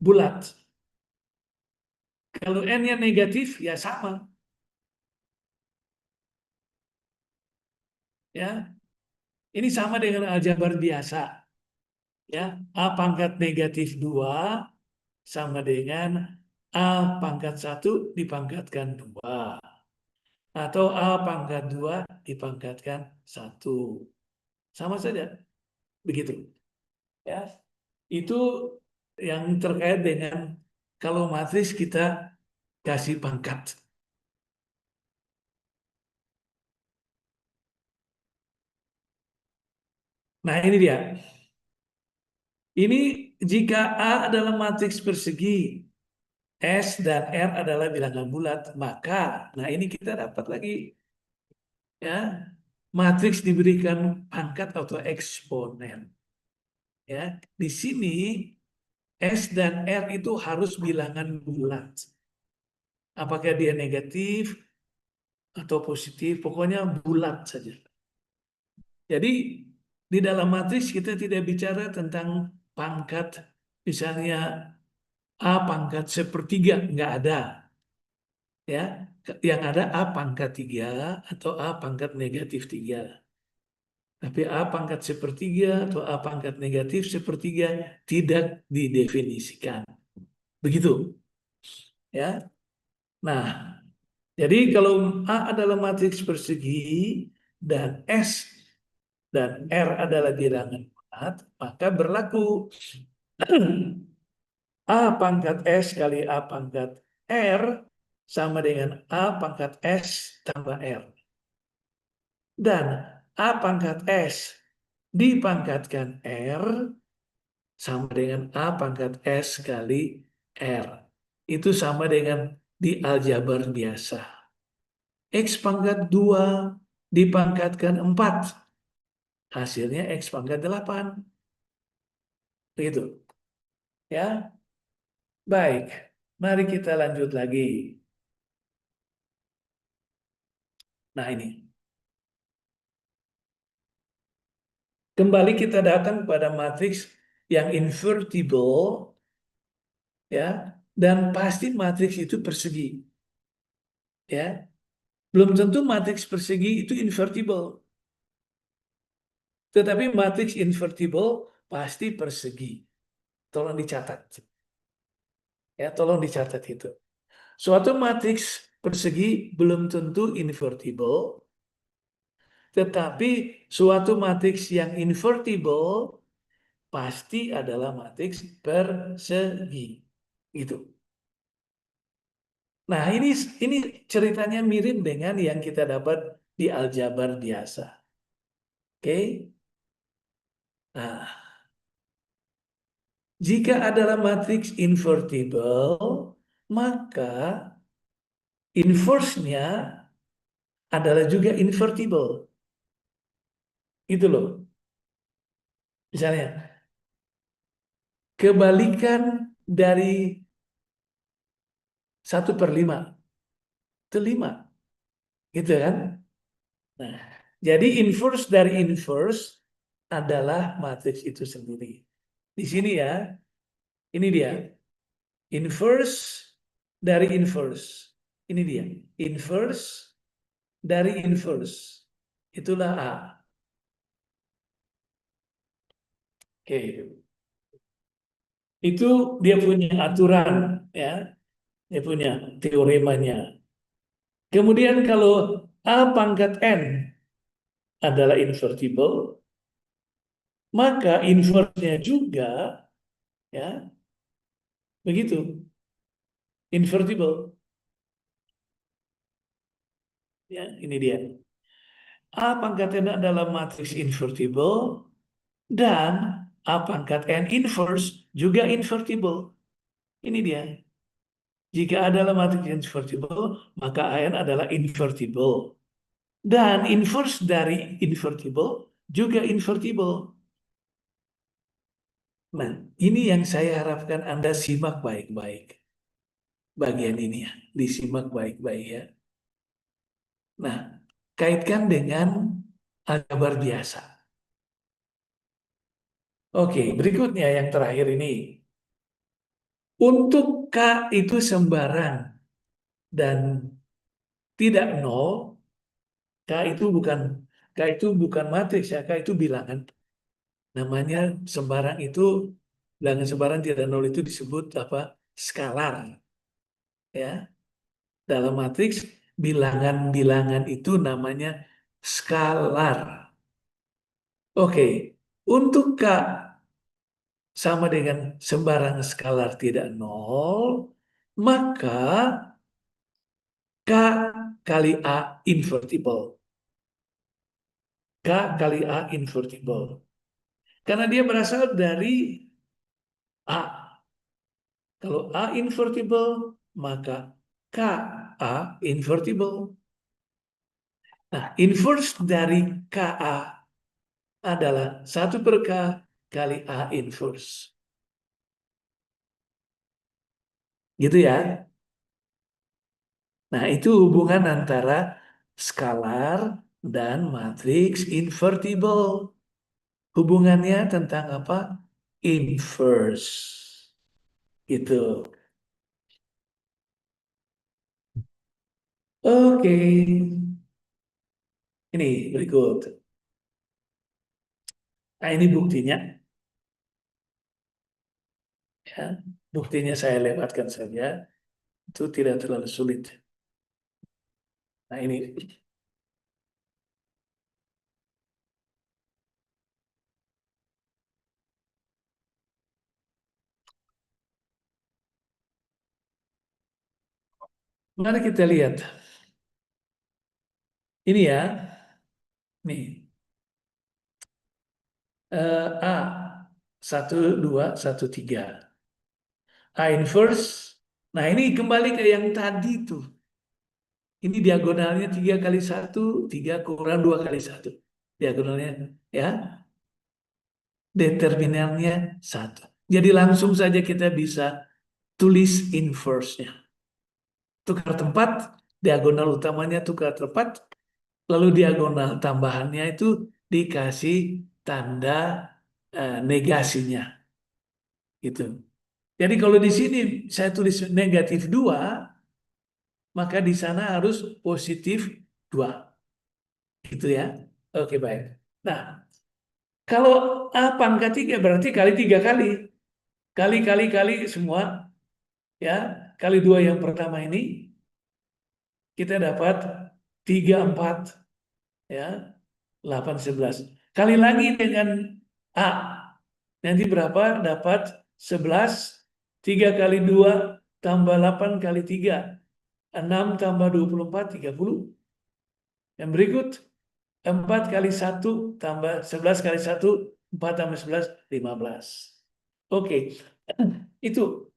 bulat. Kalau N-nya negatif, ya sama. Ya, ini sama dengan aljabar biasa. Ya, A pangkat negatif 2 sama dengan A pangkat 1 dipangkatkan 2. Atau A pangkat 2 dipangkatkan 1. Sama saja. Begitu. Ya. Itu yang terkait dengan kalau matris kita kasih pangkat. Nah ini dia. Ini jika A adalah matriks persegi, S dan R adalah bilangan bulat, maka, nah ini kita dapat lagi, ya, matriks diberikan pangkat atau eksponen. Ya, di sini S dan R itu harus bilangan bulat. Apakah dia negatif atau positif, pokoknya bulat saja. Jadi di dalam matriks kita tidak bicara tentang pangkat, misalnya A pangkat sepertiga, nggak ada. Ya, yang ada A pangkat 3 atau A pangkat negatif 3. Tapi A pangkat sepertiga atau A pangkat negatif sepertiga tidak didefinisikan. Begitu. Ya. Nah, jadi kalau A adalah matriks persegi dan S dan R adalah bilangan bulat, maka berlaku A pangkat S kali A pangkat R sama dengan A pangkat S tambah R. Dan A pangkat S dipangkatkan R sama dengan A pangkat S kali R. Itu sama dengan di aljabar biasa. X pangkat 2 dipangkatkan 4. Hasilnya X pangkat 8. Begitu. Ya, baik. Mari kita lanjut lagi. Nah ini. Kembali kita datang pada matriks yang invertible, ya, dan pasti matriks itu persegi. Ya, belum tentu matriks persegi itu invertible. Tetapi matriks invertible pasti persegi. Tolong dicatat. Ya, tolong dicatat itu. Suatu matriks persegi belum tentu invertible, tetapi suatu matriks yang invertible pasti adalah matriks persegi. Gitu. Nah, ini ceritanya mirip dengan yang kita dapat di aljabar biasa. Oke? Nah, jika adalah matriks invertible, maka inverse-nya adalah juga invertible. Itu loh. Misalnya, kebalikan dari 1/5 itu 5. Gitu kan? Nah, jadi inverse dari inverse adalah matriks itu sendiri. Di sini ya, ini dia. Inverse dari inverse. Ini dia. Inverse dari inverse. Itulah A. Oke. Itu dia punya aturan, ya. Dia punya teoremanya. Kemudian kalau A pangkat N adalah invertible, maka inverse-nya juga, ya, begitu, invertible. Ya, ini dia. A pangkat N adalah matriks invertible dan A pangkat N inverse juga invertible. Ini dia. Jika adalah matriks invertible, maka AN adalah invertible. Dan inverse dari invertible juga invertible. Nah, ini yang saya harapkan Anda simak baik-baik. Bagian ini ya, disimak baik-baik ya. Nah, kaitkan dengan aljabar biasa. Oke, berikutnya yang terakhir ini. Untuk K itu sembarang dan tidak nol, K itu bukan matriks ya, K itu bilangan. Namanya sembarang itu, bilangan sembarang tidak nol itu disebut apa? Skalar. Ya, dalam matriks bilangan-bilangan itu namanya skalar. Oke, untuk K sama dengan sembarang skalar tidak nol, maka K kali A invertible. K kali A invertible. Karena dia berasal dari A. Kalau A invertible, maka K A invertible. Nah, inverse dari KA adalah 1/K kali A inverse. Gitu ya. Nah, itu hubungan antara skalar dan matriks invertible. Hubungannya tentang apa? Inverse. Gitu. Oke. Ini berikut. Nah, ini buktinya. Ya. Buktinya saya lewatkan saja. Itu tidak terlalu sulit. Nah, ini. Mari kita lihat. Ini ya. Nih. A. 1, 2, 1, 3. A inverse. Nah, ini kembali ke yang tadi tuh. Ini diagonalnya 3 kali 1, 3 kurang 2 kali 1. Diagonalnya, ya. Determinannya 1. Jadi langsung saja kita bisa tulis inverse-nya. Tukar tempat, diagonal utamanya tukar tempat, lalu diagonal tambahannya itu dikasih tanda negasinya. Gitu. Jadi kalau di sini saya tulis -2, maka di sana harus +2. Gitu ya. Oke, baik. Nah, kalau A pangkat 3 berarti kali 3 kali. Kali semua. Ya, kali 2 yang pertama ini, kita dapat 3, 4. Ya, 8, 11. Kali lagi dengan A. Nanti berapa? Dapat 11. 3 kali 2 tambah 8 kali 3. 6 tambah 24, 30. Yang berikut, 4 kali 1 tambah 11 kali 1, 4 tambah 11, 15. Oke, itu.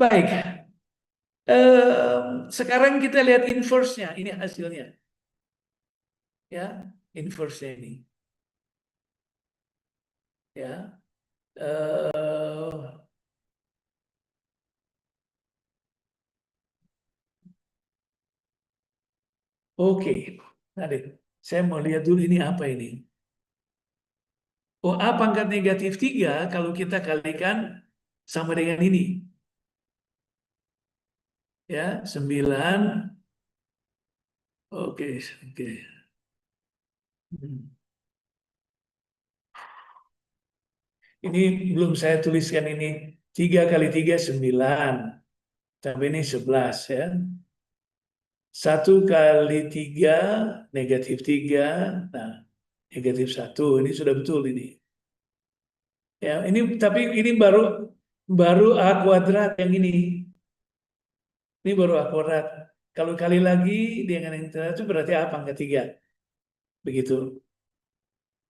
Baik. Sekarang kita lihat inverse-nya. Ini hasilnya. Ya, inverse ini. Ya. eh Oke, tadi saya mau lihat dulu ini apa ini. Oh, A pangkat negatif 3 kalau kita kalikan sama dengan ini. Ya, 9. Oke, oke. Hmm. Ini belum saya tuliskan ini. 3 kali 3 9. Sampai ini 11 ya. 1 kali 3 negatif 3. Nah, negatif 1. Ini sudah betul ini. Ya, ini tapi ini baru baru A kuadrat yang ini. Ini baru A kuadrat. Kalau kali lagi dengan yang terakhir itu berarti A pangkat 3. Begitu.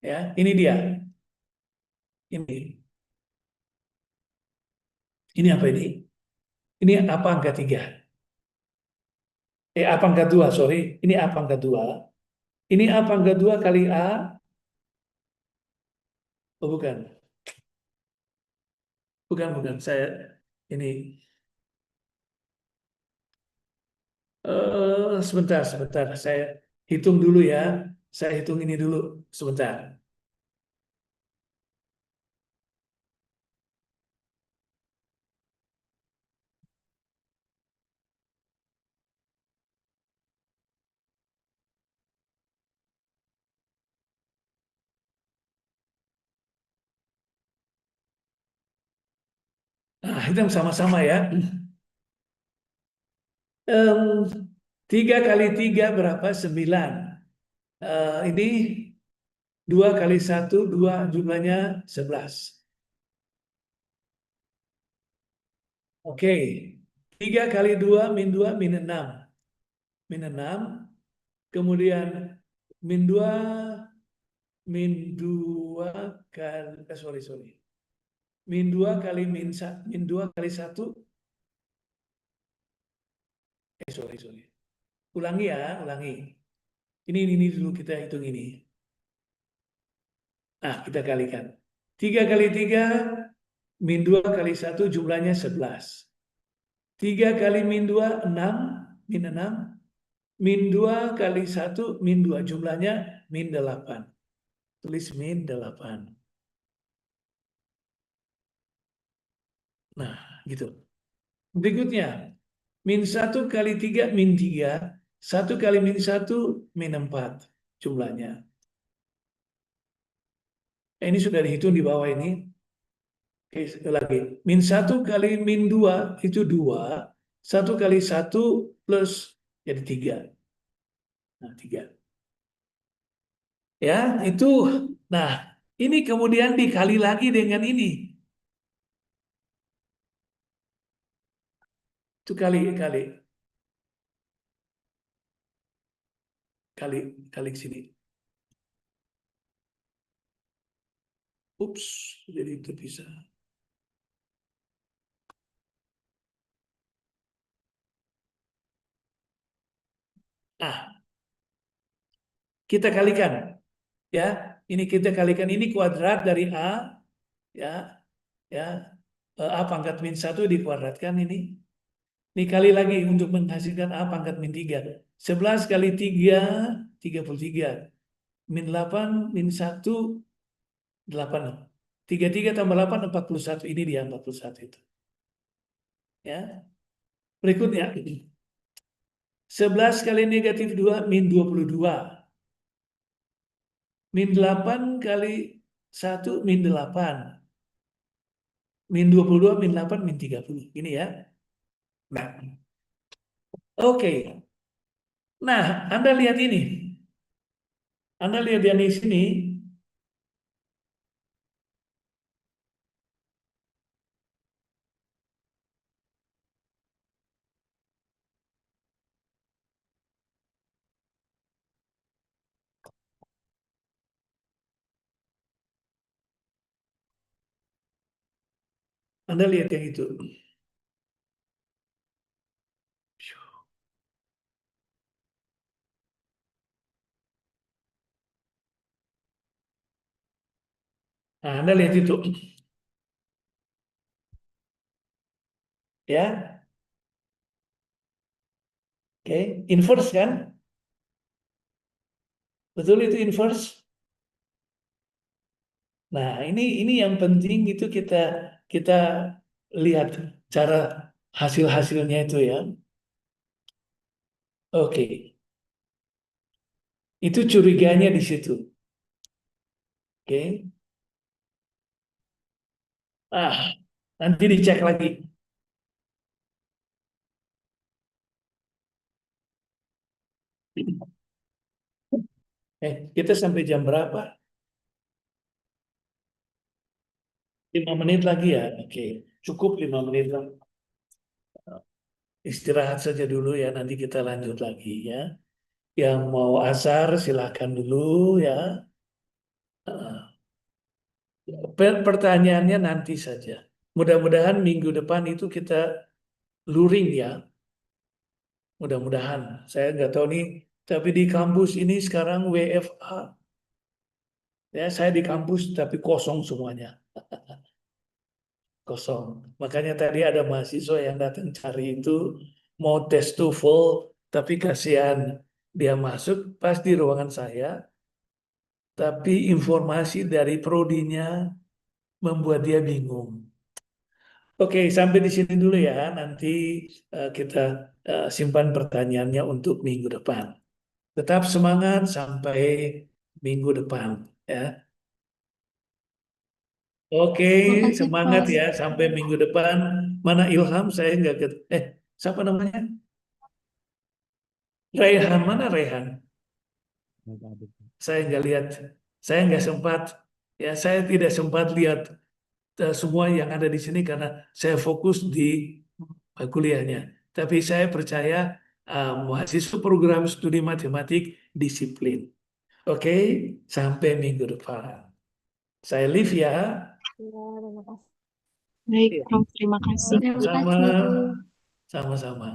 Ya, ini dia. Ini. Ini apa ini? Ini A pangkat 3. A pangkat 2, sorry. Ini A pangkat 2. Ini A pangkat 2 kali A. Oh, bukan. Bukan, bukan. Saya ini sebentar, sebentar. Saya hitung dulu ya. Saya hitung ini dulu sebentar. Nah, hitung sama-sama ya. Em, 3 kali 3 berapa? 9. Ini 2 kali 1, 2 jumlahnya 11. Oke. 3 kali 2 min 2 min 6. Min 6. Kemudian min 2 min 2 kali, sorry, sorry. Min 2 kali min 2 kali 1. Sorry, sorry. Ulangi ya, ulangi. Ini dulu kita hitung ini. Nah, kita kalikan. 3 kali 3 min 2 kali 1 jumlahnya 11. 3 kali min 2 6. Min 6. Min 2 kali 1 min 2 jumlahnya min 8. Tulis min 8. Nah, gitu. Berikutnya, min 1 kali 3 min 3. 1 kali min 1 min 4 jumlahnya. Ini sudah dihitung di bawah ini. Oke, sekali lagi. Min 1 kali min 2 itu 2. 1 kali 1 plus jadi 3. Nah, 3. Ya, itu. Nah, ini kemudian dikali lagi dengan ini. Itu kali ke sini. Ups, jadi itu bisa. Nah, kita kalikan. Ya, ini kita kalikan ini kuadrat dari A. Ya, ya. A pangkat min 1 dikuadratkan ini. Dikali lagi untuk menghasilkan A pangkat min 3. 11 kali 3, 33. Min 8, min 1, 8. 33 tambah 8, 41. Ini dia 41 itu. Ya. Berikutnya, 11 kali negatif 2, min 22. Min 8 kali 1, min 8. Min 22, min 8, min 30. Ini ya. Nah, oke. Nah, Anda lihat ini. Anda lihat yang di sini. Anda lihat yang itu. Nah, Anda lihat itu. Ya, oke. Inverse kan? Betul itu inverse. Nah, ini yang penting itu kita kita lihat cara hasil-hasilnya itu ya. Oke. Itu curiganya di situ. Oke. Ah, nanti dicek lagi. Kita sampai jam berapa? 5 menit lagi ya? Oke. Cukup 5 menit lah. Istirahat saja dulu ya, nanti kita lanjut lagi ya. Yang mau asar silakan dulu ya. Pertanyaannya nanti saja. Mudah-mudahan minggu depan itu kita luring ya. Mudah-mudahan. Saya nggak tahu nih, tapi di kampus ini sekarang WFA. Ya, saya di kampus tapi kosong semuanya. Kosong. Makanya tadi ada mahasiswa yang datang cari itu mau tes TOEFL, tapi kasihan dia masuk pas di ruangan saya, tapi informasi dari prodinya membuat dia bingung. Oke, sampai di sini dulu ya. Nanti kita simpan pertanyaannya untuk minggu depan. Tetap semangat sampai minggu depan ya. Oke, Makasih, semangat Prof. ya sampai minggu depan. Mana Ilham? Saya nggak siapa namanya? Raihan, mana Raihan? Saya nggak lihat. Saya nggak sempat. Ya, saya tidak sempat lihat semua yang ada di sini karena saya fokus di kuliahnya. Tapi saya percaya mahasiswa program studi matematik disiplin. Oke, sampai minggu depan. Saya live ya. Ya, terima kasih. Baik, Iya. Prof. Terima kasih. Terima Sama-sama. kasih. Sama-sama.